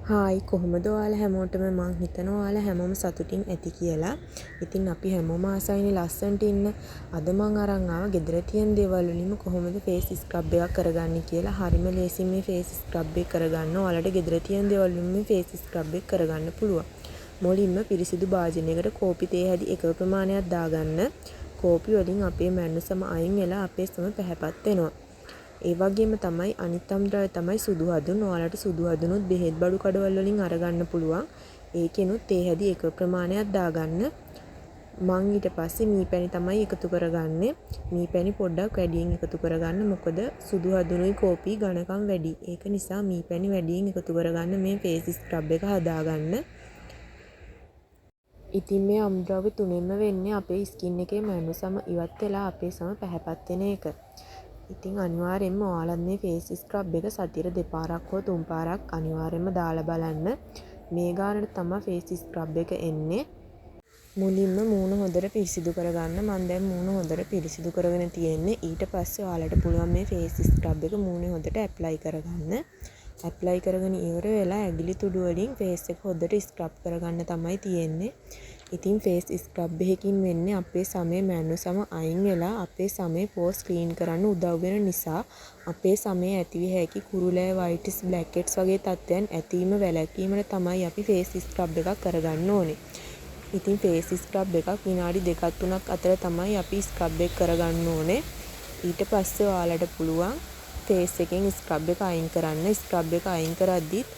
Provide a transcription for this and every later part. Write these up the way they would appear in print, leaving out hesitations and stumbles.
Hi කොහොමද ඔයාලා හැමෝටම මං හිතනවා ඔයාලා හැමෝම සතුටින් ඇති කියලා. ඉතින් අපි හැමෝම ආසයිනේ ලස්සනට ඉන්න. අද මං අරන් ආවා ගෙදර තියෙන දේවල් වලින්ම කොහොමද ෆේස් ස්ක්‍රබ් එකක් කරගන්නේ කියලා. හරිම ලේසියෙන් මේ ෆේස් ස්ක්‍රබ් එක කරගන්න. ඔයාලට ගෙදර තියෙන දේවල් වලින් මේ ෆේස් ස්ක්‍රබ් එක කරගන්න පුළුවන්. මුලින්ම පිරිසිදු භාජනයකට කෝපි තේ හැදි එක ප්‍රමාණයක් දාගන්න. කෝපි වලින් අපේ මැණුසම අයින් වෙලා අපේ සම පැහැපත් වෙනවා. ඒ වගේම තමයි අනිත් අම්ද්‍රව්‍ය තමයි සුදු හඳුන්. ඔයාලට සුදු හඳුනුත් බෙහෙත් බඩු කඩවල වලින් අරගන්න පුළුවන්. ඒකෙනුත් තේ හැදි එක ප්‍රමාණයක් දාගන්න. මං ඊට පස්සේ මී පැණි තමයි එකතු කරගන්නේ. මී පැණි පොඩ්ඩක් වැඩියෙන් එකතු කරගන්න. මොකද සුදු හඳුනුයි කෝපි ඝනකම් වැඩි. ඒක නිසා මී පැණි වැඩියෙන් එකතු කරගන්න මේ ෆේස් ස්ක්‍රබ් එක හදාගන්න. ඉතින් මේ අම්ද්‍රව්‍ය තුනෙන්ම වෙන්නේ අපේ ස්කින් එකේ මැණුසම ඉවත් වෙලා අපේ සම පැහැපත් වෙන එක. ඉතින් අනිවාර්යෙන්ම ඔයාලත් මේ ෆේස් ස්ක්‍රබ් එක සතියට දෙපාරක් හෝ තුන් පාරක් අනිවාර්යෙන්ම දාලා බලන්න. මේ ගානට තමයි ෆේස් ස්ක්‍රබ් එක එන්නේ. මුලින්ම මූණ හොඳට පිරිසිදු කරගන්න. මම දැන් මූණ හොඳට පිරිසිදු කරගෙන තියෙන්නේ. ඊට පස්සේ ඔයාලට පුළුවන් මේ ෆේස් ස්ක්‍රබ් එක මූණේ හොඳට ඇප්ලයි කරගන්න. ඇප්ලයි කරගෙන ඉවර වෙලා ඇඟිලි තුඩු වලින් ෆේස් එක හොඳට ස්ක්‍රබ් කරගන්න තමයි තියෙන්නේ. ඉතින් ෆේස් ස්ක්‍රබ් එකකින් වෙන්නේ අපේ සමේ මැණුසම අයින් වෙලා අපේ සමේ පෝස් ක්ලීන් කරන්න උදව් වෙන නිසා අපේ සමේ ඇතිවිය හැකි කුරුලෑ වයිටිස් බ්ලැක් හෙඩ්ස් වගේ තත්ත්වයන් ඇතිවීම වැළැක්වීමට තමයි අපි ෆේස් ස්ක්‍රබ් එකක් කරගන්න ඕනේ. ඉතින් ෆේස් ස්ක්‍රබ් එකක් විනාඩි 2-3ක් අතර තමයි අපි ස්ක්‍රබ් එක කරගන්න ඕනේ. ඊට පස්සේ ඔයාලට පුළුවන් ෆේස් එකෙන් ස්ක්‍රබ් එක අයින් කරන්න. ස්ක්‍රබ් එක අයින් කරද්දිත්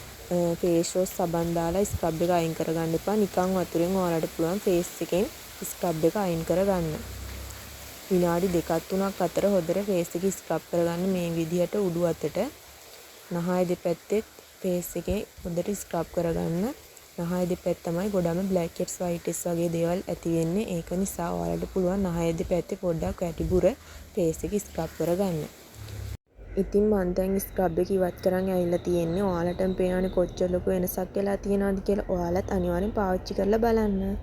ෆේස් වොෂ් සබන් දාලා ස්ක්‍රබ් එක අයින් කරගන්න එපා. නිකන් වතුරෙන් ඔයාලට පුළුවන් ෆේස් එකෙන් ස්ක්‍රබ් එක අයින් කරගන්න. විනාඩි 2-3ක් අතර හොඳට ෆේස් එක ස්ක්‍රබ් කරගන්න මේ විදිහට උඩු අතට නහය දෙපැත්තේ ෆේස් එකේ හොඳට ස්ක්‍රබ් කරගන්න. නහය දෙපැත්ත තමයි ගොඩම බ්ලැක් හෙඩ්ස් වයිට් හෙඩ්ස් වගේ දේවල් ඇති වෙන්නේ. ඒක නිසා ඔයාලට පුළුවන් නහය දෙපැත්තේ පොඩ්ඩක් වැඩිපුර ෆේස් එක ස්ක්‍රබ් කරගන්න. ඉතින් මං දැන් ස්ක්‍රබ් එක ඉවත් කරන් ඇවිල්ලා තියෙන්නේ. ඔයාලටම පේනවනේ කොච්චර ලොකු වෙනසක් වෙලා තියෙනවද කියලා. ඔයාලත් අනිවාර්යෙන් පාවිච්චි කරලා බලන්න.